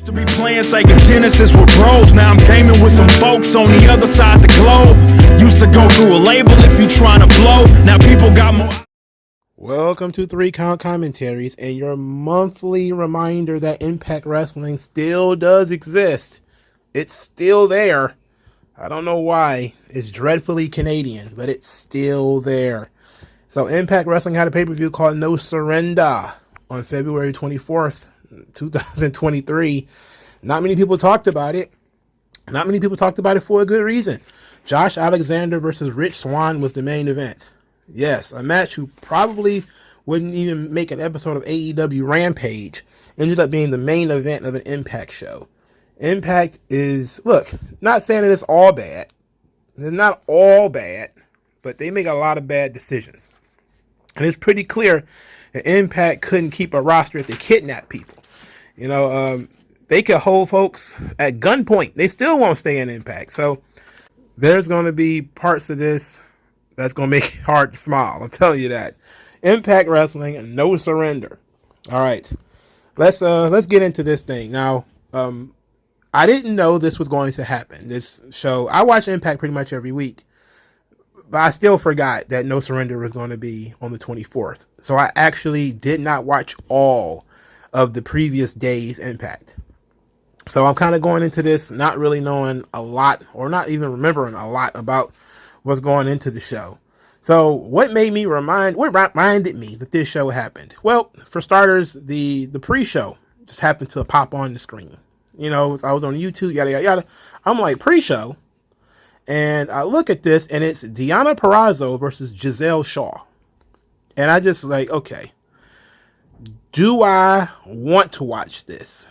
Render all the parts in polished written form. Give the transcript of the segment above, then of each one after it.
To be playing Sega Genesis with bros. Now I'm gaming with some folks on the other side the globe. Used to go through a label if you trying to blow. Now people got more. Welcome to 3 Count Commentaries and your monthly reminder that Impact Wrestling still does exist. It's still there. I don't know why. It's dreadfully Canadian, but it's still there. So Impact Wrestling had a pay-per-view called No Surrender on February 24th, 2023. Not many people talked about it. Not many people talked about it for a good reason. Josh Alexander versus Rich Swann was the main event. Yes, a match who probably wouldn't even make an episode of AEW Rampage ended up being the main event of an Impact show. Impact is, look, not saying that it's all bad. It's not all bad, but they make a lot of bad decisions. And it's pretty clear that Impact couldn't keep a roster if they kidnap people. You know, they could hold folks at gunpoint. They still won't stay in Impact. So there's going to be parts of this that's going to make it hard to smile. I'll tell you that. Impact Wrestling, No Surrender. All right. Let's get into this thing. Now, I didn't know this was going to happen. This show, I watch Impact pretty much every week. But I still forgot that No Surrender was going to be on the 24th. So I actually did not watch all of the previous day's Impact. So I'm kind of going into this not really knowing a lot, or not even remembering a lot about what's going into the show. So what reminded me that this show happened? Well, for starters, the pre-show just happened to pop on the screen. You know, I was on YouTube, yada, yada, yada. I'm like, pre-show. And I look at this, and it's Deonna Purrazzo versus Giselle Shaw. And I just like, okay, do I want to watch this?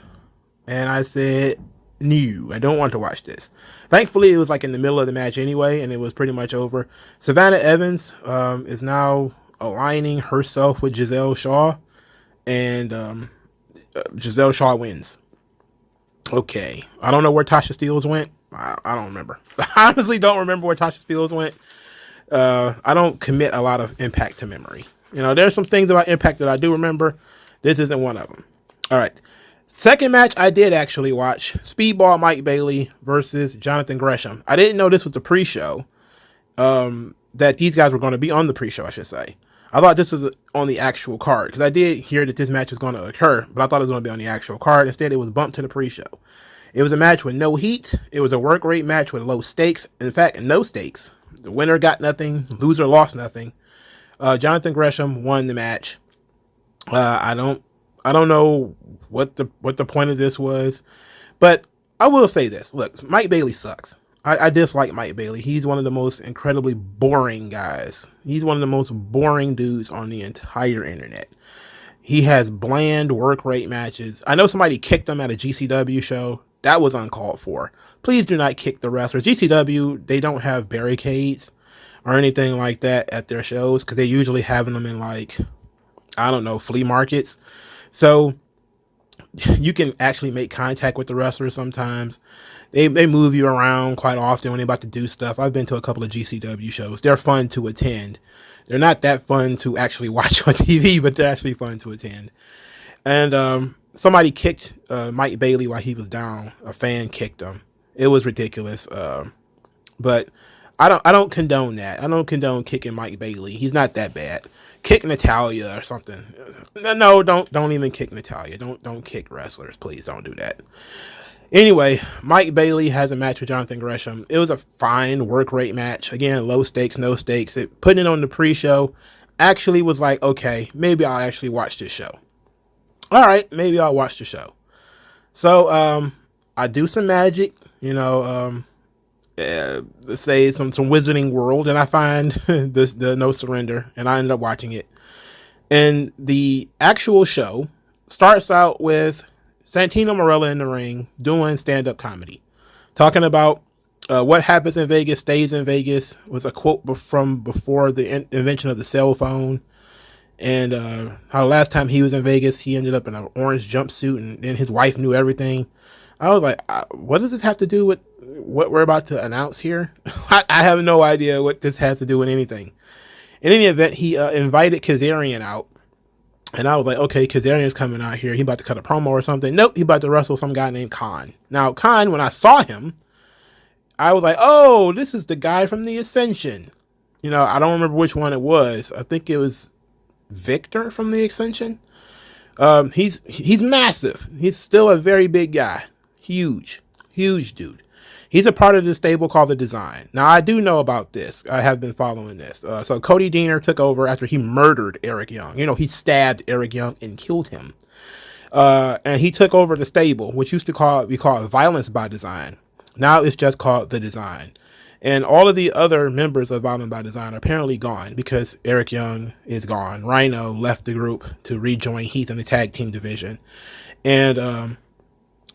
And I said, no, I don't want to watch this. Thankfully, it was like in the middle of the match anyway, and it was pretty much over. Savannah Evans is now aligning herself with Giselle Shaw, and Giselle Shaw wins. Okay, I don't know where Tasha Steelz went. I don't remember. I honestly don't remember where Tasha Steelz went. I don't commit a lot of Impact to memory. You know, there's some things about Impact that I do remember. This isn't one of them. All right. Second match I did actually watch. Speedball Mike Bailey versus Jonathan Gresham. I didn't know this was the pre-show. That these guys were going to be on the pre-show, I should say. I thought this was on the actual card, because I did hear that this match was going to occur, but I thought it was going to be on the actual card. Instead, it was bumped to the pre-show. It was a match with no heat. It was a work rate match with low stakes. In fact, no stakes. The winner got nothing. Loser lost nothing. Jonathan Gresham won the match. I don't know what the point of this was, but I will say this. Look, Mike Bailey sucks. I dislike Mike Bailey. He's one of the most incredibly boring guys. He's one of the most boring dudes on the entire internet. He has bland work rate matches. I know somebody kicked him at a GCW show. That was uncalled for. Please do not kick the wrestlers. GCW, they don't have barricades or anything like that at their shows, because they usually have them in, like, I don't know, flea markets. So you can actually make contact with the wrestlers sometimes. They move you around quite often when they're about to do stuff. I've been to a couple of GCW shows. They're fun to attend. They're not that fun to actually watch on TV, but they're actually fun to attend. And somebody kicked Mike Bailey while he was down. A fan kicked him. It was ridiculous. But I don't condone that. I don't condone kicking Mike Bailey. He's not that bad. Kick Natalia or something. No, don't even kick Natalia. Don't kick wrestlers. Please don't do that. Anyway, Mike Bailey has a match with Jonathan Gresham. It was a fine work rate match. Again, low stakes, no stakes. Putting it on the pre-show actually was like, okay, maybe I'll actually watch this show. All right, maybe I'll watch the show. So I do some magic, you know, let's say some Wizarding World, and I find the No Surrender, and I ended up watching it. And the actual show starts out with Santino Marella in the ring doing stand-up comedy, talking about what happens in Vegas stays in Vegas, was a quote from before the invention of the cell phone, and how last time he was in Vegas, he ended up in an orange jumpsuit, and then his wife knew everything. I was like, what does this have to do with what we're about to announce here? I have no idea what this has to do with anything. In any event, he invited Kazarian out And I was like, okay, Kazarian's coming out here. He about to cut a promo or something. Nope, he about to wrestle some guy named Khan. Now, Khan, when I saw him, I was like, oh, this is the guy from the Ascension. You know, I don't remember which one it was. I think it was Victor from the Ascension. He's massive. He's still a very big guy. Huge dude. He's a part of this stable called The Design. Now, I do know about this. I have been following this. So Cody Deaner took over after he murdered Eric Young. You know, he stabbed Eric Young and killed him. And he took over the stable, which used to be called Violence by Design. Now it's just called The Design. And all of the other members of Violence by Design are apparently gone because Eric Young is gone. Rhino left the group to rejoin Heath in the tag team division. And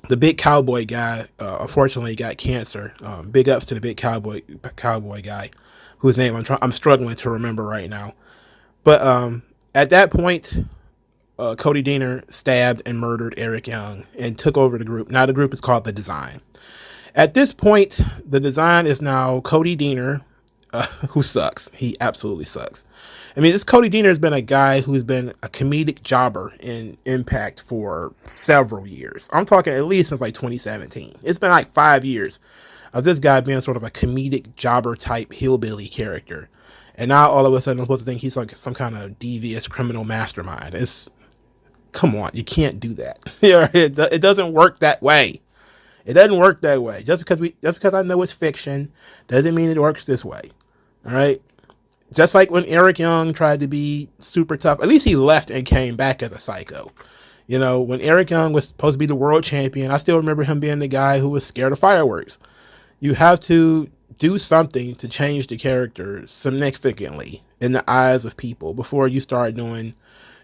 the big cowboy guy, unfortunately, got cancer. Big ups to the big cowboy guy, whose name I'm struggling to remember right now. But at that point, Cody Deaner stabbed and murdered Eric Young and took over the group. Now the group is called The Design. At this point, The Design is now Cody Deaner, who sucks. He absolutely sucks. I mean, this Cody Deaner has been a guy who's been a comedic jobber in Impact for several years. I'm talking at least since like 2017. It's been like 5 years of this guy being sort of a comedic jobber type hillbilly character. And now all of a sudden I'm supposed to think he's like some kind of devious criminal mastermind. Come on, you can't do that. It doesn't work that way. It doesn't work that way. Just because I know it's fiction doesn't mean it works this way. All right. Just like when Eric Young tried to be super tough, at least he left and came back as a psycho. You know, when Eric Young was supposed to be the world champion, I still remember him being the guy who was scared of fireworks. You have to do something to change the character significantly in the eyes of people before you start doing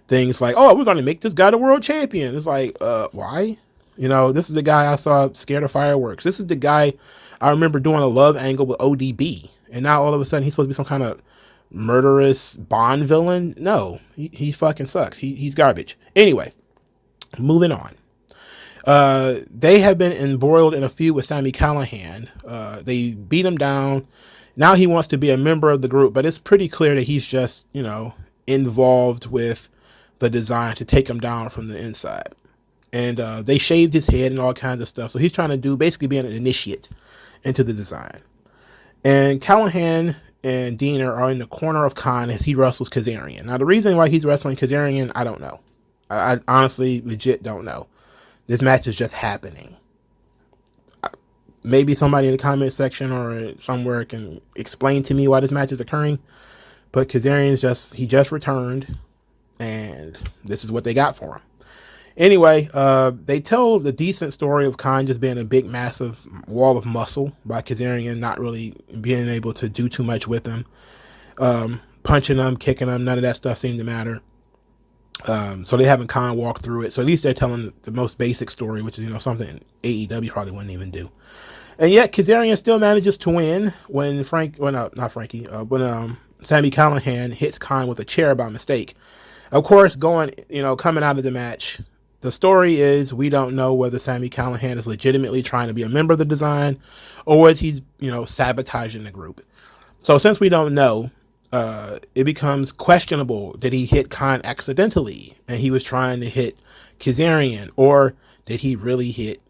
things like, oh, we're going to make this guy the world champion. It's like, why? You know, this is the guy I saw scared of fireworks. This is the guy I remember doing a love angle with ODB. And now all of a sudden he's supposed to be some kind of murderous Bond villain. No, he fucking sucks. He's garbage. Anyway, moving on. They have been embroiled in a feud with Sami Callihan. They beat him down. Now he wants to be a member of the group, but it's pretty clear that he's just, you know, involved with The Design to take him down from the inside. And they shaved his head and all kinds of stuff. So he's trying to do basically being an initiate into The Design. And Callihan and Deaner are in the corner of Khan as he wrestles Kazarian. Now, the reason why he's wrestling Kazarian, I don't know. I honestly, legit don't know. This match is just happening. Maybe somebody in the comment section or somewhere can explain to me why this match is occurring. But Kazarian's just returned. And this is what they got for him. Anyway, they tell the decent story of Khan just being a big, massive wall of muscle by Kazarian not really being able to do too much with him. Punching him, kicking him, none of that stuff seemed to matter. So they haven't Khan walk through it. So at least they're telling the most basic story, which is, you know, something AEW probably wouldn't even do. And yet Kazarian still manages to win when Sami Callihan hits Khan with a chair by mistake. Of course, coming out of the match, the story is we don't know whether Sami Callihan is legitimately trying to be a member of The Design or whether he's, sabotaging the group. So since we don't know, it becomes questionable. Did he hit Khan accidentally and he was trying to hit Kazarian, or did he really hit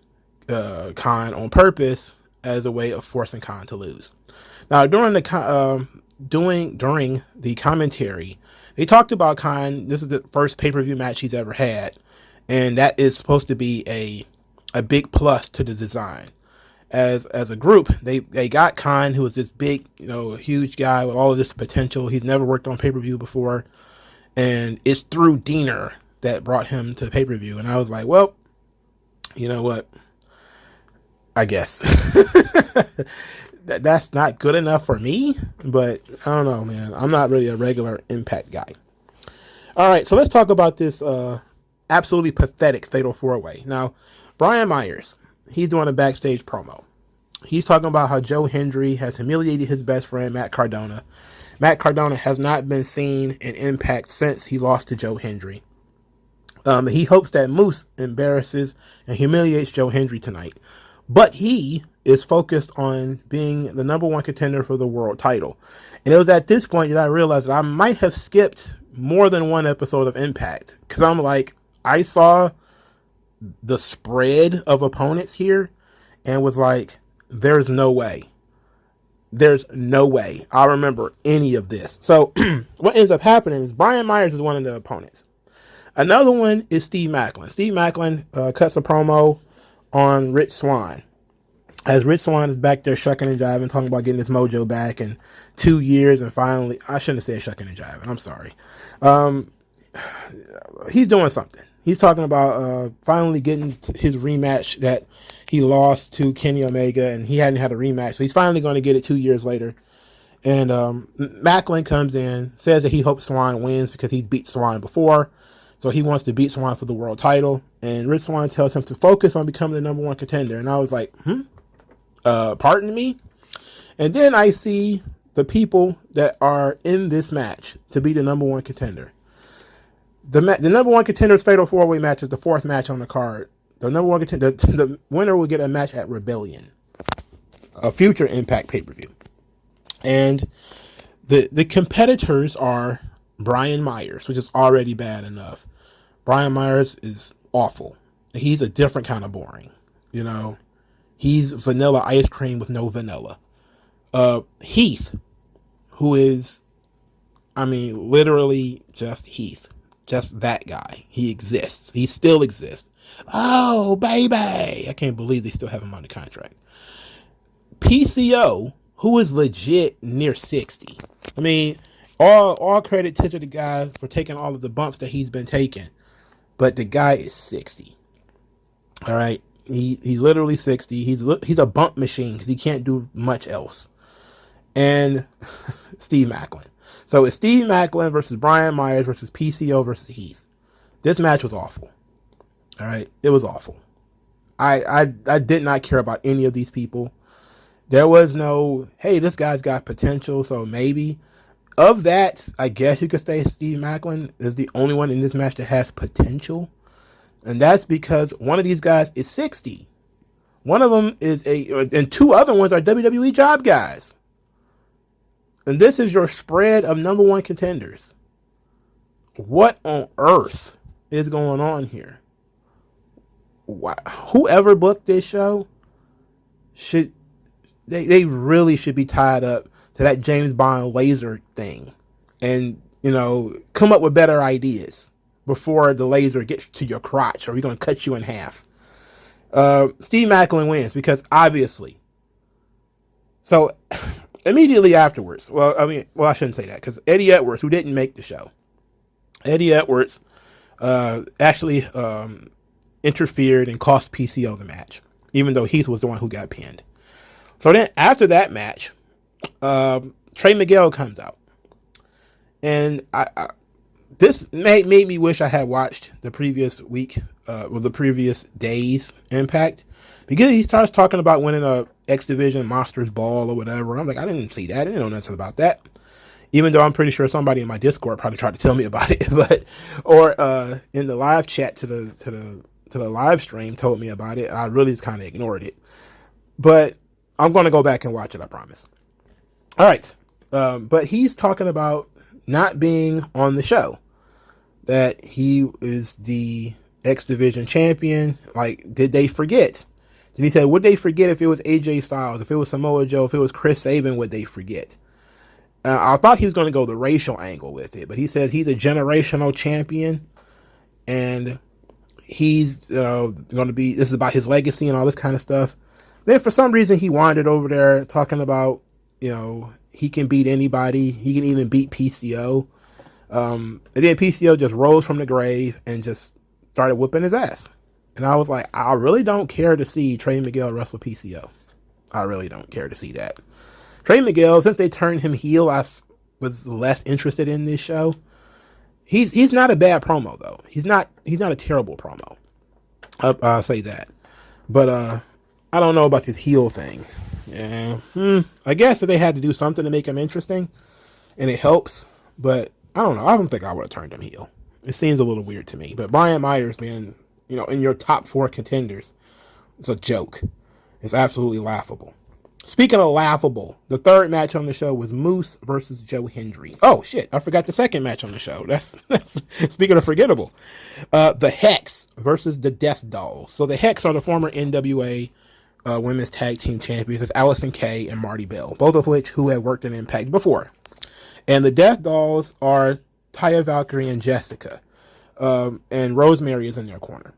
Khan on purpose as a way of forcing Khan to lose? Now, during the commentary, they talked about Khan. This is the first pay-per-view match he's ever had, and that is supposed to be a big plus to The Design. As a group, they got Khan, who was this big, huge guy with all of this potential. He's never worked on pay-per-view before, and it's through Deaner that brought him to pay-per-view. And I was like, well, you know what? I guess that's not good enough for me, but I don't know, man. I'm not really a regular Impact guy. All right, so let's talk about this absolutely pathetic Fatal 4-Way. Now, Brian Myers, he's doing a backstage promo. He's talking about how Joe Hendry has humiliated his best friend, Matt Cardona. Matt Cardona has not been seen in Impact since he lost to Joe Hendry. He hopes that Moose embarrasses and humiliates Joe Hendry tonight. But he is focused on being the number one contender for the world title. And it was at this point that I realized that I might have skipped more than one episode of Impact, because I'm like, I saw the spread of opponents here and was like, there's no way. There's no way I remember any of this. So what ends up happening is Brian Myers is one of the opponents. Another one is Steve Macklin. Steve Macklin cuts a promo on Rich Swann. As Rich Swann is back there shucking and jiving, talking about getting his mojo back in 2 years, and finally, I shouldn't have said shucking and jiving, I'm sorry. He's doing something. He's talking about finally getting his rematch that he lost to Kenny Omega, and he hadn't had a rematch, so he's finally going to get it 2 years later. And Macklin comes in, says that he hopes Swann wins because he's beat Swann before, so he wants to beat Swann for the world title. And Rich Swann tells him to focus on becoming the number one contender. And I was like, pardon me? And then I see the people that are in this match to be the number one contender. The number one contender's fatal four-way match is the fourth match on the card. The number one contender, the winner will get a match at Rebellion, a future Impact pay-per-view. And the competitors are Brian Myers, which is already bad enough. Brian Myers is awful. He's a different kind of boring. You know, he's vanilla ice cream with no vanilla. Heath, who is, I mean, literally just Heath. Just that guy. He exists. He still exists. Oh, baby. I can't believe they still have him on the contract. PCO, who is legit near 60. I mean, all credit to the guy for taking all of the bumps that he's been taking. But the guy is 60. All right. He's literally 60. He's a bump machine because he can't do much else. And Steve Macklin. So it's Steve Macklin versus Brian Myers versus PCO versus Heath. This match was awful. All right. It was awful. I did not care about any of these people. There was no, hey, this guy's got potential, so maybe. Of that, I guess you could say Steve Macklin is the only one in this match that has potential. And that's because one of these guys is 60. One of them is and two other ones are WWE job guys. And this is your spread of number one contenders. What on earth is going on here? Whoever booked this show they really should be tied up to that James Bond laser thing and, you know, come up with better ideas before the laser gets to your crotch or we're going to cut you in half. Steve Macklin wins because obviously. So immediately afterwards, I shouldn't say that because Eddie Edwards, who didn't make the show, Eddie Edwards actually interfered and cost PCO the match, even though Heath was the one who got pinned. So then after that match, Trey Miguel comes out. And this made me wish I had watched the previous week, or the previous day's Impact. Because he starts talking about winning a X Division Monsters Ball or whatever. I'm like, I didn't see that. I didn't know nothing about that. Even though I'm pretty sure somebody in my Discord probably tried to tell me about it. Or in the live chat to the live stream told me about it. I really just kind of ignored it. But I'm going to go back and watch it, I promise. All right. But he's talking about not being on the show. That he is the X Division champion. Like, did they forget? Then he said, would they forget if it was AJ Styles, if it was Samoa Joe, if it was Chris Sabin, would they forget? I thought he was going to go the racial angle with it. But he says he's a generational champion. And he's going to be, this is about his legacy and all this kind of stuff. Then for some reason he wandered over there talking about, he can beat anybody. He can even beat PCO. And then PCO just rose from the grave and just started whooping his ass. And I was like, I really don't care to see Trey Miguel wrestle PCO. I really don't care to see that. Trey Miguel, since they turned him heel, I was less interested in this show. He's not a bad promo though. He's not a terrible promo. I'll say that. But I don't know about this heel thing. Yeah, I guess that they had to do something to make him interesting, and it helps. But I don't know. I don't think I would have turned him heel. It seems a little weird to me. But Brian Myers being, in your top 4 contenders, it's a joke. It's absolutely laughable. Speaking of laughable, the third match on the show was Moose versus Joe Hendry. Oh shit, I forgot the second match on the show. That's speaking of forgettable. The Hex versus the Death Dolls. So the Hex are the former NWA women's tag team champions. It's Allison Kay and Marty Bell, both of which who had worked in Impact before. And the Death Dolls are Taya Valkyrie and Jessica. And Rosemary is in their corner.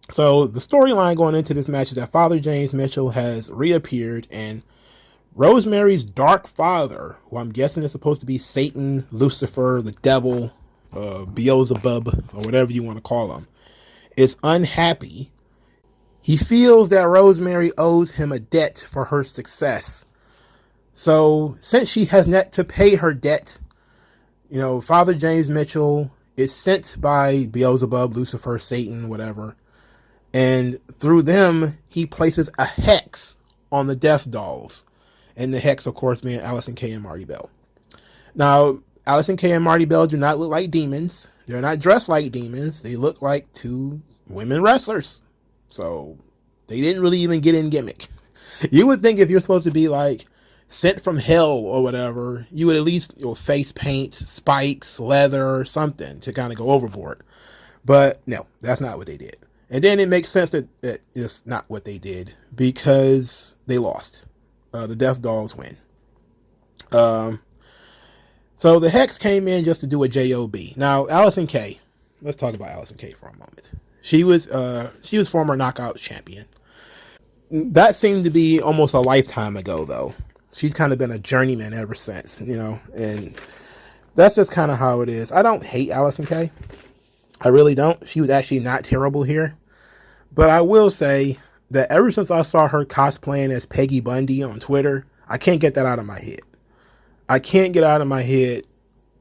So the storyline going into this match is that Father James Mitchell has reappeared, and Rosemary's dark father, who I'm guessing is supposed to be Satan, Lucifer, the devil, Beelzebub, or whatever you want to call him, is unhappy. He feels that Rosemary owes him a debt for her success. So since she has yet to pay her debt, Father James Mitchell is sent by Beelzebub, Lucifer, Satan, whatever. And through them, he places a hex on the Death Dolls. And the hex, of course, being Allison Kay and Marty Bell. Now, Allison Kay and Marty Bell do not look like demons. They're not dressed like demons. They look like two women wrestlers. So, they didn't really even get in gimmick. You would think if you're supposed to be like sent from hell or whatever, you would at least face paint, spikes, leather, something to kind of go overboard. But no, that's not what they did. And then it makes sense that it's not what they did because they lost. The Death Dolls win. So the Hex came in just to do a job. Now, Allison Kay. Let's talk about Allison Kay for a moment. She was former Knockout champion. That seemed to be almost a lifetime ago, though. She's kind of been a journeyman ever since, and that's just kind of how it is. I don't hate Allison Kay. I really don't. She was actually not terrible here. But I will say that ever since I saw her cosplaying as Peggy Bundy on Twitter, I can't get that out of my head. I can't get out of my head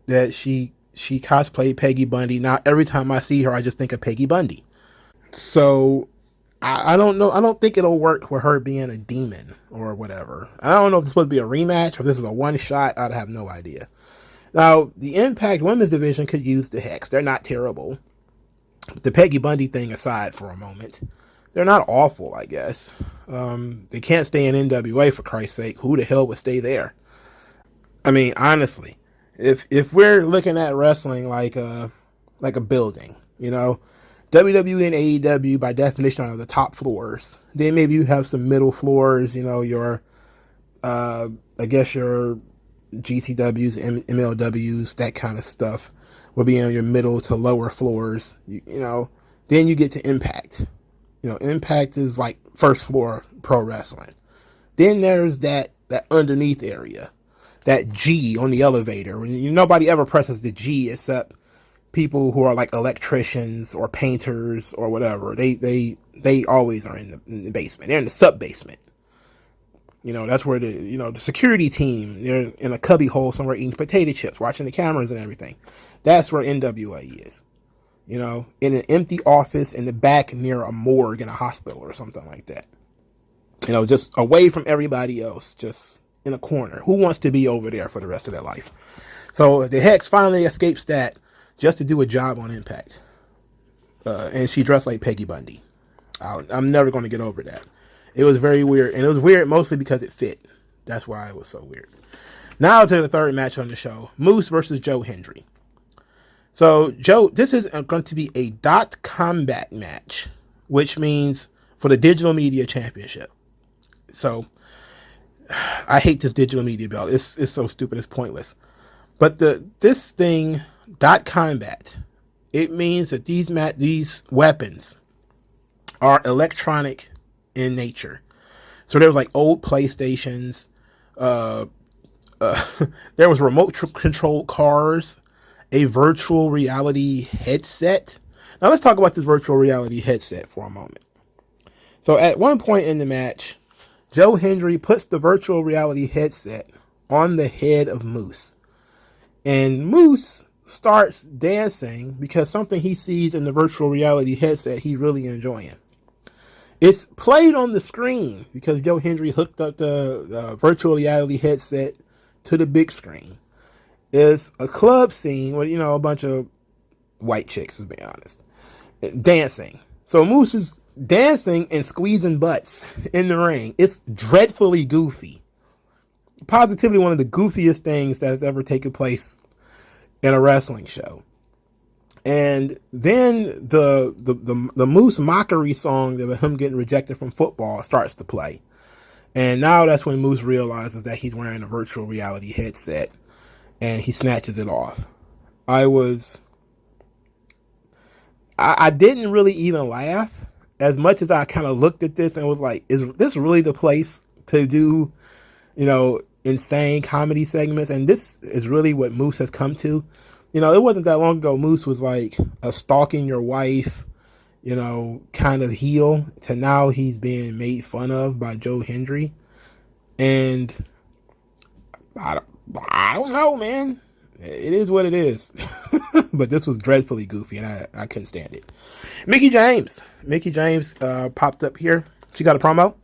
that she cosplayed Peggy Bundy. Now, every time I see her, I just think of Peggy Bundy. So, I don't know. I don't think it'll work with her being a demon or whatever. I don't know if it's supposed to be a rematch or if this is a one shot. I'd have no idea. Now, the Impact Women's Division could use the Hex. They're not terrible. The Peggy Bundy thing aside for a moment, they're not awful, I guess. They can't stay in NWA, for Christ's sake. Who the hell would stay there? I mean, honestly, if we're looking at wrestling like a building, WWE and AEW by definition are the top floors. Then maybe you have some middle floors, your I guess your GCWs, MLWs, that kind of stuff will be on your middle to lower floors. Then you get to Impact. Impact is like first floor pro wrestling. Then there's that underneath area, that G on the elevator. Nobody ever presses the G except people who are like electricians or painters or whatever. They always are in the basement. They're in the sub basement. That's where the security team, they're in a cubby hole somewhere eating potato chips, watching the cameras and everything. That's where NWA is. In an empty office in the back near a morgue in a hospital or something like that. Just away from everybody else, just in a corner. Who wants to be over there for the rest of their life? So the Hex finally escapes that just to do a job on Impact. And she dressed like Peggy Bundy. I'm never going to get over that. It was very weird. And it was weird mostly because it fit. That's why it was so weird. Now to the third match on the show. Moose versus Joe Hendry. So, this is going to be a dot combat match, which means for the Digital Media Championship. So, I hate this Digital Media belt. It's so stupid, it's pointless. But this thing, dot combat, it means that these weapons are electronic in nature. So there was like old PlayStations, there was remote controlled cars, a virtual reality headset. Now let's talk about this virtual reality headset for a moment. So at one point in the match, Joe Hendry puts the virtual reality headset on the head of Moose. And Moose starts dancing because something he sees in the virtual reality headset he's really enjoying. It's played on the screen because Joe Hendry hooked up the virtual reality headset to the big screen. It's a club scene with, a bunch of white chicks, to be honest, dancing. So Moose is dancing and squeezing butts in the ring. It's dreadfully goofy. Positively one of the goofiest things that has ever taken place in a wrestling show. And then the Moose mockery song of him getting rejected from football starts to play. And now that's when Moose realizes that he's wearing a virtual reality headset and he snatches it off. I didn't really even laugh as much as I kind of looked at this and was like, is this really the place to do, insane comedy segments? And this is really what Moose has come to. It wasn't that long ago Moose was like a stalking your wife, kind of heel, to now he's being made fun of by Joe Hendry. And I don't know, man. It is what it is. But this was dreadfully goofy and I couldn't stand it. Mickie James popped up here. She got a promo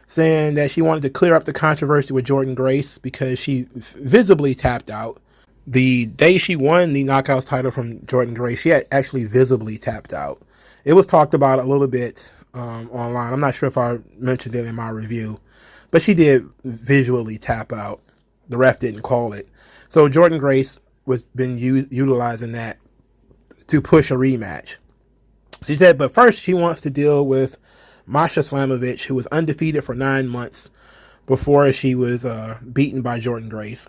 saying that she wanted to clear up the controversy with Jordynne Grace because she visibly tapped out. The day she won the Knockouts title from Jordynne Grace, she had actually visibly tapped out. It was talked about a little bit online. I'm not sure if I mentioned it in my review, but she did visually tap out. The ref didn't call it. So Jordynne Grace was been utilizing that to push a rematch. She said, but first she wants to deal with Masha Slamovitch, who was undefeated for 9 months before she was beaten by Jordynne Grace.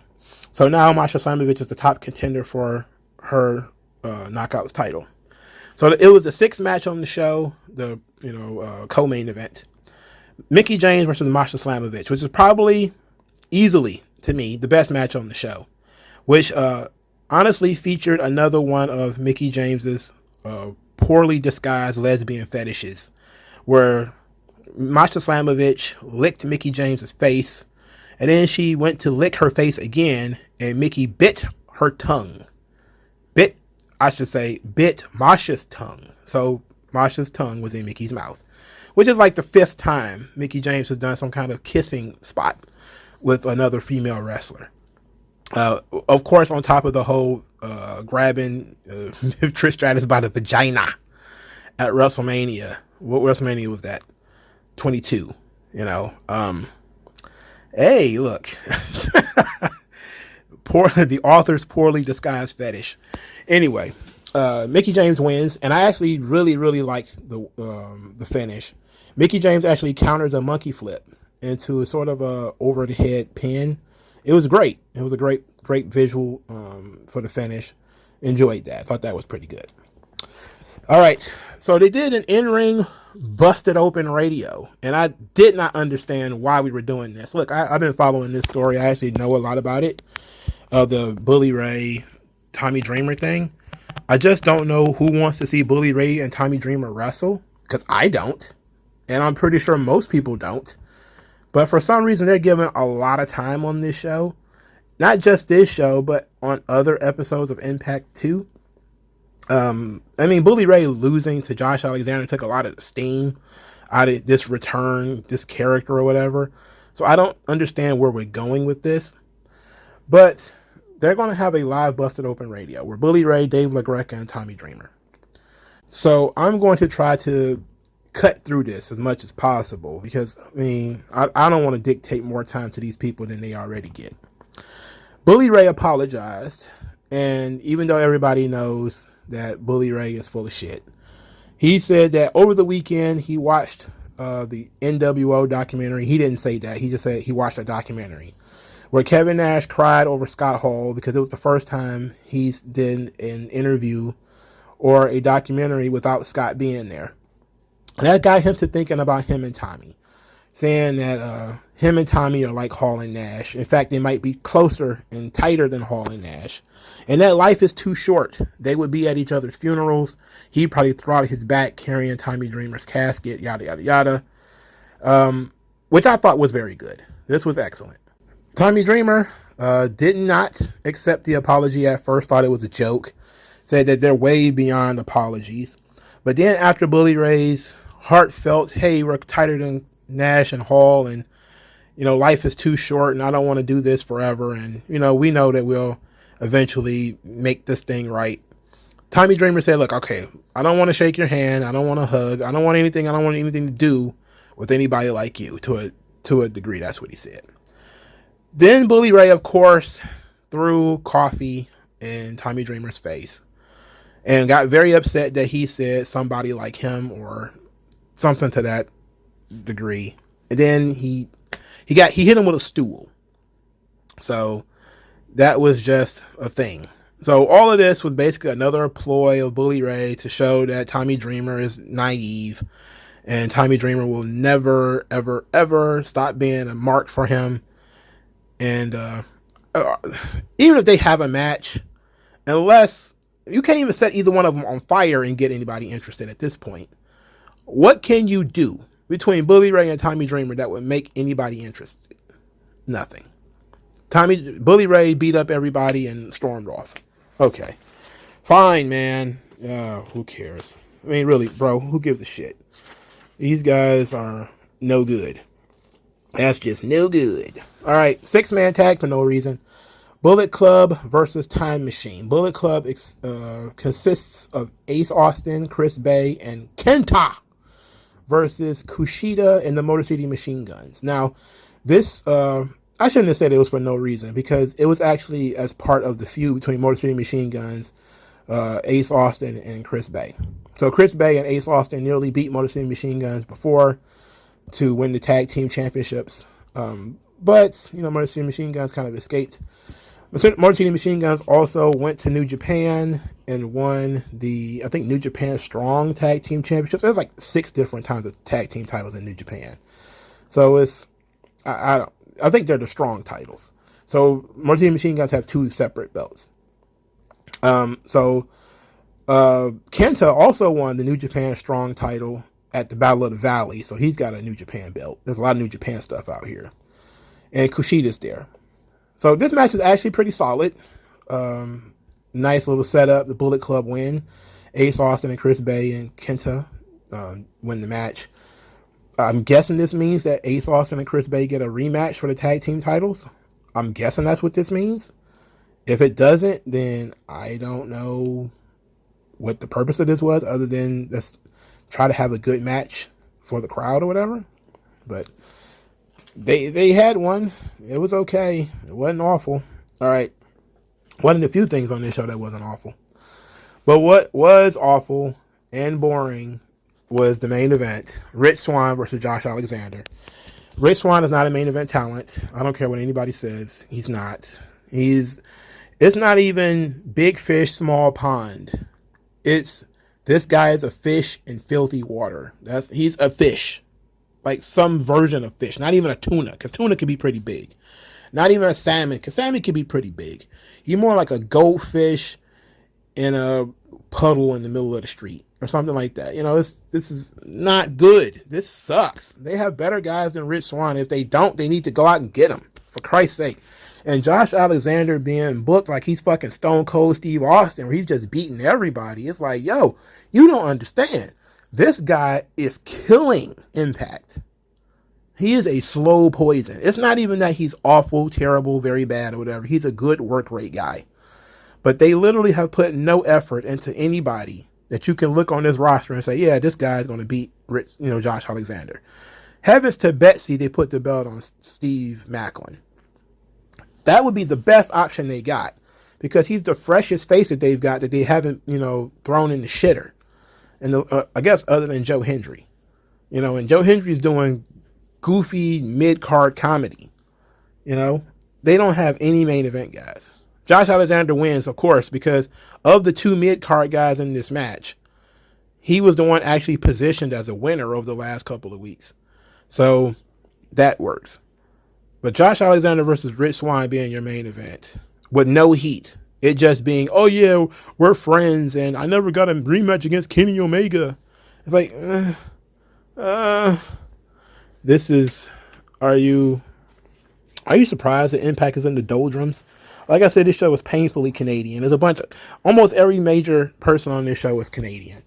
So now Masha Slamovitch is the top contender for her Knockouts title. So it was a 6 match on the show, the co-main event. Mickie James versus Masha Slamovitch, which is probably easily, to me, the best match on the show, which honestly featured another one of Mickie James's poorly disguised lesbian fetishes, where Masha Slamovitch licked Mickie James's face, and then she went to lick her face again, and Mickie bit her tongue. Bit Masha's tongue. So Masha's tongue was in Mickie's mouth, which is like the 5th time Mickie James has done some kind of kissing spot with another female wrestler. Of course, on top of the whole grabbing Trish Stratus by the vagina at WrestleMania. What WrestleMania was that? 22. Hey, look. The author's poorly disguised fetish. Anyway, Mickie James wins, and I actually really, really liked the finish. Mickie James actually counters a monkey flip into sort of a over the head pin. It was great. It was a great visual for the finish. Enjoyed that. Thought that was pretty good. All right, so they did an in-ring busted open radio, and I did not understand why we were doing this. Look, I've been following this story. I actually know a lot about it, the Bully Ray, Tommy Dreamer thing. I just don't know who wants to see Bully Ray and Tommy Dreamer wrestle, because I don't, and I'm pretty sure most people don't. But for some reason, they're giving a lot of time on this show. Not just this show, but on other episodes of Impact too. Bully Ray losing to Josh Alexander took a lot of the steam out of this return, this character or whatever. So I don't understand where we're going with this. But they're going to have a live busted open radio where Bully Ray, Dave LaGreca, and Tommy Dreamer. So I'm going to try to cut through this as much as possible because, I don't want to dictate more time to these people than they already get. Bully Ray apologized, and even though everybody knows that Bully Ray is full of shit, he said that over the weekend he watched the NWO documentary. He didn't say that. He just said he watched a documentary where Kevin Nash cried over Scott Hall because it was the first time he's did an interview or a documentary without Scott being there. And that got him to thinking about him and Tommy, saying that him and Tommy are like Hall and Nash. In fact, they might be closer and tighter than Hall and Nash. And that life is too short. They would be at each other's funerals. He'd probably throw out his back carrying Tommy Dreamer's casket, yada, yada, yada. Which I thought was very good. This was excellent. Tommy Dreamer did not accept the apology at first, thought it was a joke, said that they're way beyond apologies. But then after Bully Ray's heartfelt, hey, we're tighter than Nash and Hall, and, life is too short, and I don't want to do this forever, and, we know that we'll eventually make this thing right. Tommy Dreamer said, look, okay, I don't want to shake your hand. I don't want to hug. I don't want anything to do with anybody like you, to a degree. That's what he said. Then Bully Ray, of course, threw coffee in Tommy Dreamer's face and got very upset that he said somebody like him or something to that degree. And then he hit him with a stool. So that was just a thing. So all of this was basically another ploy of Bully Ray to show that Tommy Dreamer is naive and Tommy Dreamer will never, ever, ever stop being a mark for him. And even if they have a match, unless you can't even set either one of them on fire and get anybody interested at this point, what can you do between Bully Ray and Tommy Dreamer that would make anybody interested? Nothing. Bully Ray beat up everybody and stormed off. Okay. Fine, man. Who cares? I mean, really, bro, who gives a shit? These guys are no good. That's just no good. All right, 6-man tag for no reason. Bullet Club versus Time Machine. Bullet Club consists of Ace Austin, Chris Bay, and Kenta versus Kushida and the Motor City Machine Guns. Now, this, I shouldn't have said it was for no reason, because it was actually as part of the feud between Motor City Machine Guns, Ace Austin, and Chris Bay. So Chris Bay and Ace Austin nearly beat Motor City Machine Guns before to win the tag team championships. But, Motor City Machine Guns kind of escaped. Motor City Machine Guns also went to New Japan and won the, I think, New Japan Strong Tag Team Championships. There's like 6 different times of tag team titles in New Japan. So it's, I think they're the strong titles. So Motor City Machine Guns have 2 separate belts. Kenta also won the New Japan Strong title at the Battle of the Valley. So he's got a New Japan belt. There's a lot of New Japan stuff out here. And Kushida's there. So this match is actually pretty solid. Nice little setup. The Bullet Club win. Ace Austin and Chris Bay and Kenta win the match. I'm guessing this means that Ace Austin and Chris Bay get a rematch for the tag team titles. I'm guessing that's what this means. If it doesn't, then I don't know what the purpose of this was, other than let's try to have a good match for the crowd or whatever. But they had one. It was okay. It wasn't awful. All right. One of the few things on this show that wasn't awful. But what was awful and boring was the main event. Rich Swann versus Josh Alexander. Rich Swann is not a main event talent. I don't care what anybody says. He's not. It's not even big fish, small pond. This guy is a fish in filthy water. He's a fish. Like some version of fish. Not even a tuna, because tuna can be pretty big. Not even a salmon, because salmon can be pretty big. He's more like a goldfish in a puddle in the middle of the street or something like that. This is not good. This sucks. They have better guys than Rich Swann. If they don't, they need to go out and get him, for Christ's sake. And Josh Alexander being booked like he's fucking Stone Cold Steve Austin, where he's just beating everybody. It's like, yo, you don't understand. This guy is killing Impact. He is a slow poison. It's not even that he's awful, terrible, very bad, or whatever. He's a good work rate guy. But they literally have put no effort into anybody that you can look on this roster and say, yeah, this guy's going to beat Josh Alexander. Heavens to Betsy, they put the belt on Steve Macklin. That would be the best option they got, because he's the freshest face that they've got that they haven't, thrown in the shitter. And I guess other than Joe Hendry. And Joe Hendry's doing goofy mid-card comedy. They don't have any main event guys. Josh Alexander wins, of course, because of the 2 mid-card guys in this match, he was the one actually positioned as a winner over the last couple of weeks. So that works. But Josh Alexander versus Rich Swann being your main event with no heat. It just being, oh yeah, we're friends and I never got a rematch against Kenny Omega. It's like, this is, are you surprised that Impact is in the doldrums? Like I said, this show is painfully Canadian. There's a bunch of, almost every major person on this show is Canadian.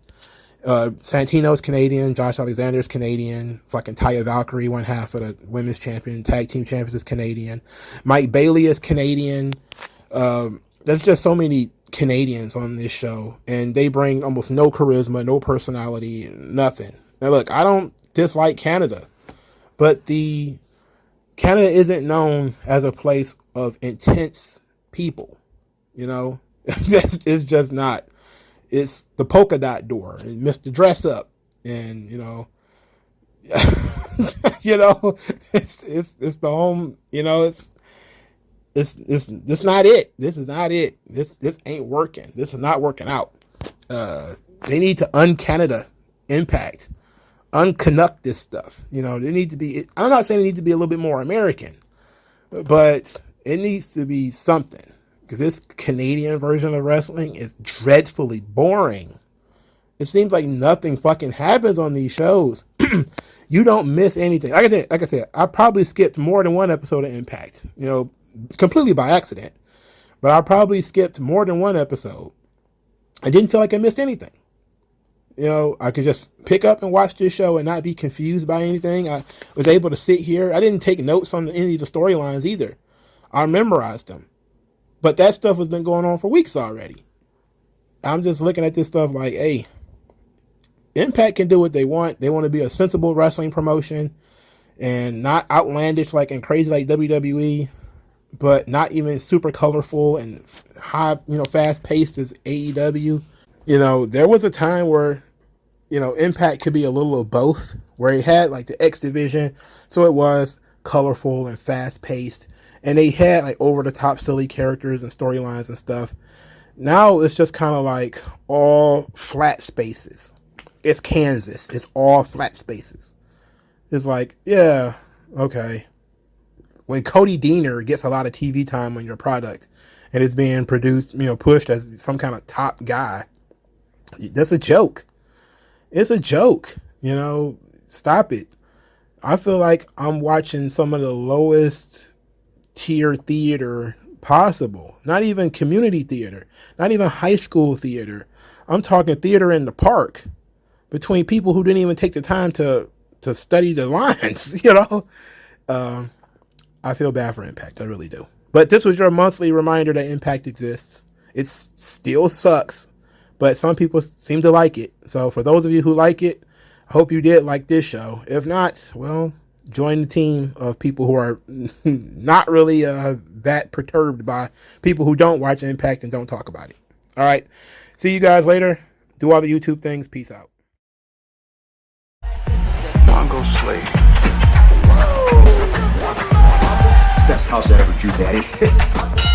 Santino's Canadian, Josh Alexander's Canadian, fucking Taya Valkyrie, one half of the women's champion, tag team champions, is Canadian. Mike Bailey is Canadian. There's just so many Canadians on this show, and they bring almost no charisma, no personality, nothing. Now look, I don't dislike Canada, but Canada isn't known as a place of intense people. You know, it's just not. It's the polka dot door and Mr. Dress Up, and you know, it's the home. You know, it's not it. This is not it. This ain't working. This is not working out. They need to un-Canada Impact, un-Canuck this stuff. You know, they need to be. I'm not saying they need to be a little bit more American, but it needs to be something, because this Canadian version of wrestling is dreadfully boring. It seems like nothing fucking happens on these shows. You don't miss anything. Like I said, I probably skipped more than one episode of Impact. You know, completely by accident. But I probably skipped more than one episode. I didn't feel like I missed anything. You know, I could just pick up and watch this show and not be confused by anything. I was able to sit here. I didn't take notes on any of the storylines either. I memorized them. But that stuff has been going on for weeks already. I'm just looking at this stuff like, hey, Impact can do what they want. They want to be a sensible wrestling promotion and not outlandish like and crazy like WWE, but not even super colorful and high, fast paced as AEW. You know, there was a time where, Impact could be a little of both, where it had like the X division. So it was colorful and fast paced, and they had like over the top silly characters and storylines and stuff. Now it's just kind of like all flat spaces. It's Kansas. It's all flat spaces. It's like, yeah, okay. When Cody Deaner gets a lot of TV time on your product and it's being produced, pushed as some kind of top guy, that's a joke. It's a joke. Stop it. I feel like I'm watching some of the lowest tier theater possible. Not even community theater. Not even high school theater. I'm talking theater in the park, between people who didn't even take the time to study the lines, I feel bad for Impact. I really do. But this was your monthly reminder that Impact exists. It still sucks, but some people seem to like it. So for those of you who like it, I hope you did like this show. If not, well, join the team of people who are not really that perturbed by people who don't watch Impact and don't talk about it. All right. See you guys later. Do all the YouTube things. Peace out. MagMongoSlade. Best house I ever drew, Daddy.